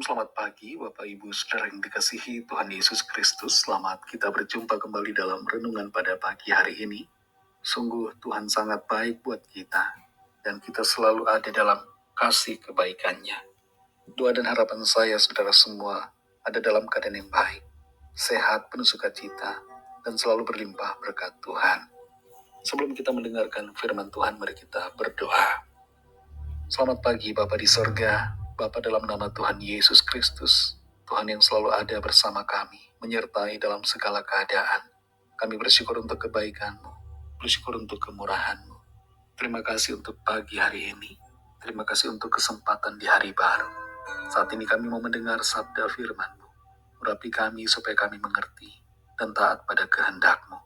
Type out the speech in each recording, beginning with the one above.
selamat pagi Bapak Ibu Saudara yang dikasihi Tuhan Yesus Kristus. Selamat kita berjumpa kembali dalam renungan pada pagi hari ini. Sungguh Tuhan sangat baik buat kita, dan kita selalu ada dalam kasih kebaikannya. Doa dan harapan saya saudara semua ada dalam keadaan yang baik, sehat, penuh sukacita, dan selalu berlimpah berkat Tuhan. Sebelum kita mendengarkan firman Tuhan, mari kita berdoa. Selamat pagi Bapa di sorga, Bapa dalam nama Tuhan Yesus Kristus, Tuhan yang selalu ada bersama kami, menyertai dalam segala keadaan. Kami bersyukur untuk kebaikan-Mu, bersyukur untuk kemurahan-Mu. Terima kasih untuk pagi hari ini, terima kasih untuk kesempatan di hari baru. Saat ini kami mau mendengar sabda firman-Mu. Urapi kami supaya kami mengerti dan taat pada kehendak-Mu.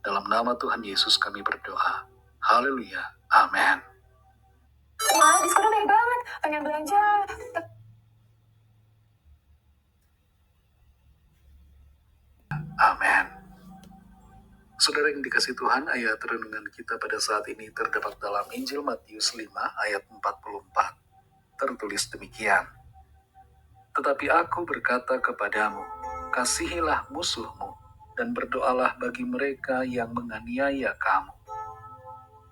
Dalam nama Tuhan Yesus kami berdoa. Haleluya. Amin. Wah, diskonnya baik banget. Pengen belanja. Amin. Saudara yang dikasih Tuhan, ayat renungan kita pada saat ini terdapat dalam Injil Matius 5 ayat 44. Tertulis demikian. Tetapi aku berkata kepadamu, kasihilah musuhmu dan berdoalah bagi mereka yang menganiaya kamu.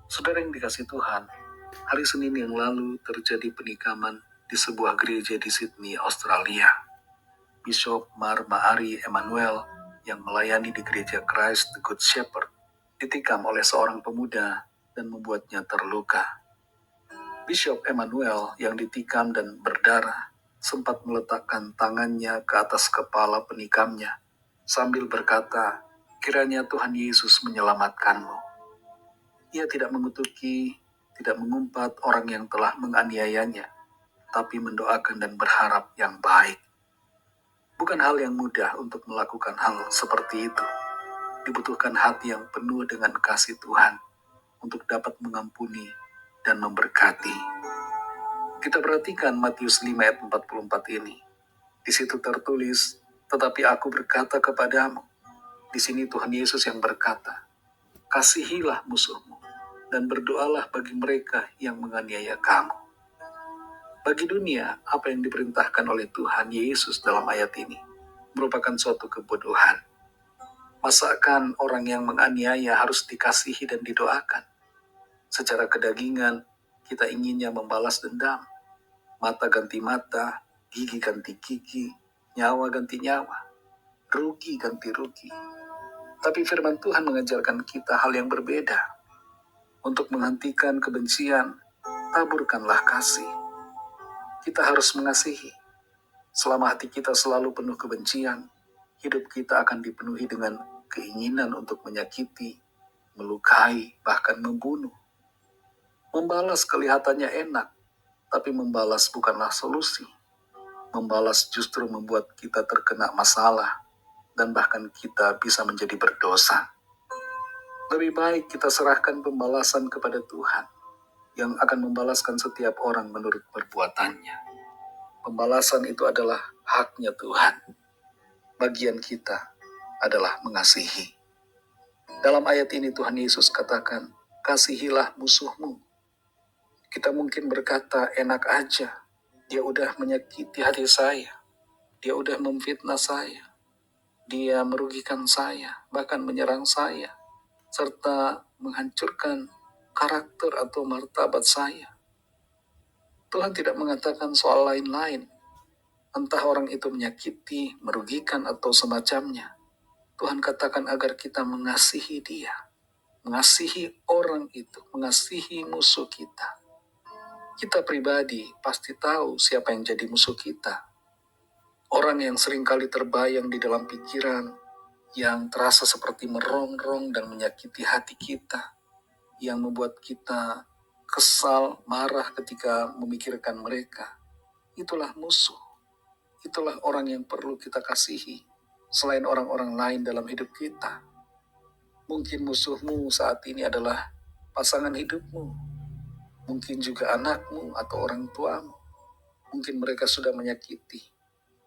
Saudara yang dikasih Tuhan, hari Senin yang lalu terjadi penikaman di sebuah gereja di Sydney, Australia. Bishop Mar-Maari Emmanuel yang melayani di gereja Christ the Good Shepherd ditikam oleh seorang pemuda dan membuatnya terluka. Bishop Emmanuel yang ditikam dan berdarah sempat meletakkan tangannya ke atas kepala penikamnya sambil berkata, kiranya Tuhan Yesus menyelamatkanmu. Ia tidak mengutuki, tidak mengumpat orang yang telah menganiayanya, tapi mendoakan dan berharap yang baik. Bukan hal yang mudah untuk melakukan hal seperti itu. Dibutuhkan hati yang penuh dengan kasih Tuhan untuk dapat mengampuni dan memberkati. Kita perhatikan Matius 5 ayat 44 ini. Di situ tertulis, tetapi aku berkata kepadamu. Di sini Tuhan Yesus yang berkata, kasihilah musuhmu dan berdoalah bagi mereka yang menganiaya kamu. Bagi dunia, apa yang diperintahkan oleh Tuhan Yesus dalam ayat ini merupakan suatu kebodohan. Masakan orang yang menganiaya harus dikasihi dan didoakan? Secara kedagingan, kita inginnya membalas dendam. Mata ganti mata, gigi ganti gigi, nyawa ganti nyawa, rugi ganti rugi. Tapi firman Tuhan mengajarkan kita hal yang berbeda. Untuk menghentikan kebencian, taburkanlah kasih. Kita harus mengasihi. Selama hati kita selalu penuh kebencian, hidup kita akan dipenuhi dengan keinginan untuk menyakiti, melukai, bahkan membunuh. Membalas kelihatannya enak, tapi membalas bukanlah solusi. Membalas justru membuat kita terkena masalah, dan bahkan kita bisa menjadi berdosa. Lebih baik kita serahkan pembalasan kepada Tuhan, yang akan membalaskan setiap orang menurut perbuatannya. Pembalasan itu adalah haknya Tuhan. Bagian kita adalah mengasihi. Dalam ayat ini Tuhan Yesus katakan, kasihilah musuhmu. Kita mungkin berkata, enak aja. Dia udah menyakiti hati saya. Dia udah memfitnah saya. Dia merugikan saya, bahkan menyerang saya, serta menghancurkan karakter atau martabat saya. Tuhan tidak mengatakan soal lain-lain. Entah orang itu menyakiti, merugikan, atau semacamnya. Tuhan katakan agar kita mengasihi dia. Mengasihi orang itu, mengasihi musuh kita. Kita pribadi pasti tahu siapa yang jadi musuh kita. Orang yang seringkali terbayang di dalam pikiran, yang terasa seperti merongrong dan menyakiti hati kita, yang membuat kita kesal, marah ketika memikirkan mereka. Itulah musuh. Itulah orang yang perlu kita kasihi, selain orang-orang lain dalam hidup kita. Mungkin musuhmu saat ini adalah pasangan hidupmu. Mungkin juga anakmu atau orang tuamu. Mungkin mereka sudah menyakiti,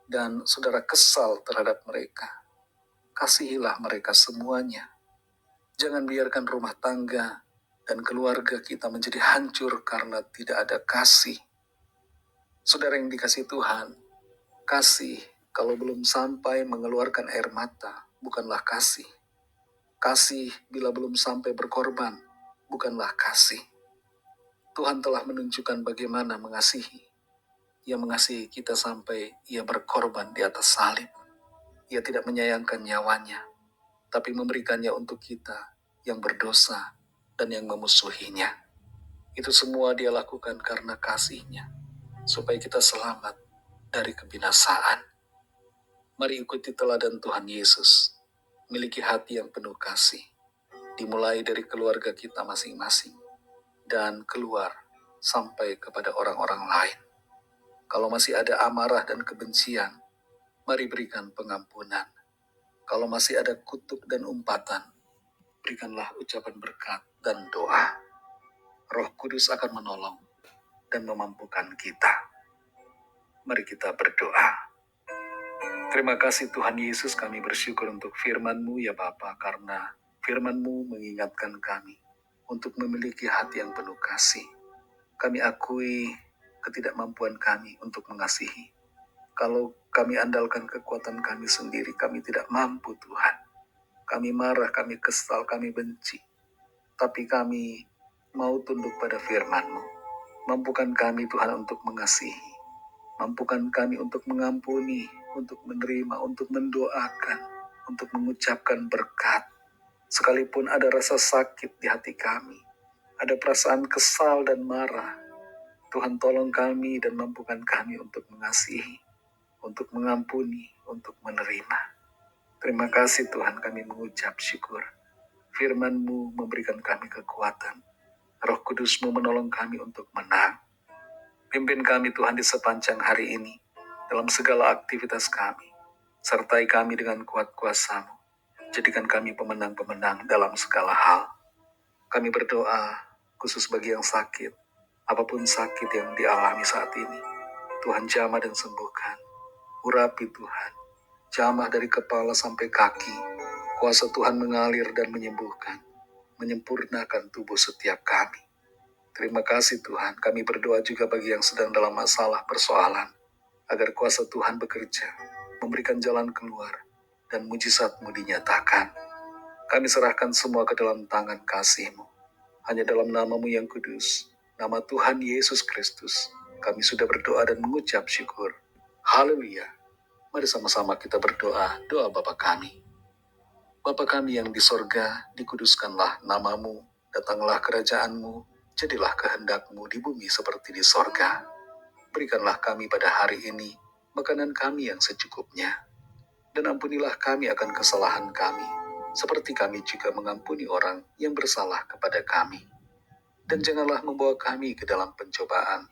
dan saudara kesal terhadap mereka. Kasihilah mereka semuanya. Jangan biarkan rumah tangga dan keluarga kita menjadi hancur karena tidak ada kasih. Saudara yang dikasihi Tuhan, Kasih, kalau belum sampai mengeluarkan air mata, bukanlah kasih. Kasih, bila belum sampai berkorban, bukanlah kasih. Tuhan telah menunjukkan bagaimana mengasihi. Ia mengasihi kita sampai ia berkorban di atas salib. Ia tidak menyayangkan nyawanya, tapi memberikannya untuk kita yang berdosa dan yang memusuhinya. Itu semua dia lakukan karena kasihnya, supaya kita selamat dari kebinasaan. Mari ikuti teladan Tuhan Yesus, miliki hati yang penuh kasih, dimulai dari keluarga kita masing-masing, dan keluar sampai kepada orang-orang lain. Kalau masih ada amarah dan kebencian, mari berikan pengampunan. Kalau masih ada kutuk dan umpatan, berikanlah ucapan berkat dan doa. Roh Kudus akan menolong dan memampukan kita. Mari kita berdoa. Terima kasih Tuhan Yesus, kami bersyukur untuk firman-Mu ya Bapa, karena firman-Mu mengingatkan kami untuk memiliki hati yang penuh kasih. Kami akui ketidakmampuan kami untuk mengasihi. Kalau kami andalkan kekuatan kami sendiri, kami tidak mampu Tuhan. Kami marah, kami kesal, kami benci. Tapi kami mau tunduk pada firman-Mu. Mampukan kami Tuhan untuk mengasihi. Mampukan kami untuk mengampuni, untuk menerima, untuk mendoakan, untuk mengucapkan berkat. Sekalipun ada rasa sakit di hati kami, ada perasaan kesal dan marah, Tuhan tolong kami dan mampukan kami untuk mengasihi, untuk mengampuni, untuk menerima. Terima kasih Tuhan, kami mengucap syukur. Firman-Mu memberikan kami kekuatan. Roh Kudus-Mu menolong kami untuk menang. Pimpin kami Tuhan di sepanjang hari ini, dalam segala aktivitas kami. Sertai kami dengan kuat kuasa-Mu. Jadikan kami pemenang-pemenang dalam segala hal. Kami berdoa khusus bagi yang sakit, apapun sakit yang dialami saat ini. Tuhan jamah dan sembuhkan. Urapi Tuhan, jamah dari kepala sampai kaki. Kuasa Tuhan mengalir dan menyembuhkan, menyempurnakan tubuh setiap kami. Terima kasih Tuhan, kami berdoa juga bagi yang sedang dalam masalah persoalan, agar kuasa Tuhan bekerja, memberikan jalan keluar, dan mujizat-Mu dinyatakan. Kami serahkan semua ke dalam tangan kasih-Mu. Hanya dalam nama-Mu yang kudus, nama Tuhan Yesus Kristus, kami sudah berdoa dan mengucap syukur. Haleluya. Mari sama-sama kita berdoa, doa Bapa kami. Bapa kami yang di sorga, dikuduskanlah nama-Mu, datanglah kerajaan-Mu, jadilah kehendak-Mu di bumi seperti di sorga. Berikanlah kami pada hari ini makanan kami yang secukupnya. Dan ampunilah kami akan kesalahan kami, seperti kami juga mengampuni orang yang bersalah kepada kami. Dan janganlah membawa kami ke dalam pencobaan,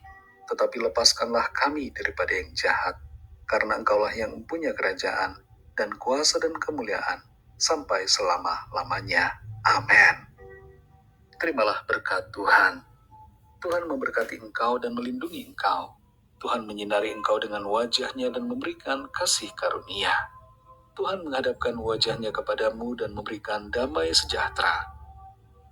tetapi lepaskanlah kami daripada yang jahat, karena Engkaulah yang mempunyai kerajaan, dan kuasa dan kemuliaan, sampai selama-lamanya. Amin. Terimalah berkat Tuhan. Tuhan memberkati engkau dan melindungi engkau. Tuhan menyinari engkau dengan wajah-Nya dan memberikan kasih karunia. Tuhan menghadapkan wajah-Nya kepadamu dan memberikan damai sejahtera.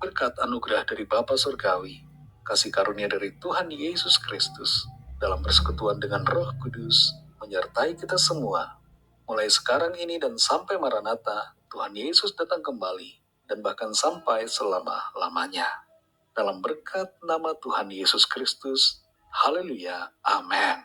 Berkat anugerah dari Bapa Surgawi, kasih karunia dari Tuhan Yesus Kristus, dalam persekutuan dengan Roh Kudus, menyertai kita semua, mulai sekarang ini dan sampai Maranatha, Tuhan Yesus datang kembali, dan bahkan sampai selama-lamanya. Dalam berkat nama Tuhan Yesus Kristus, haleluya, amin.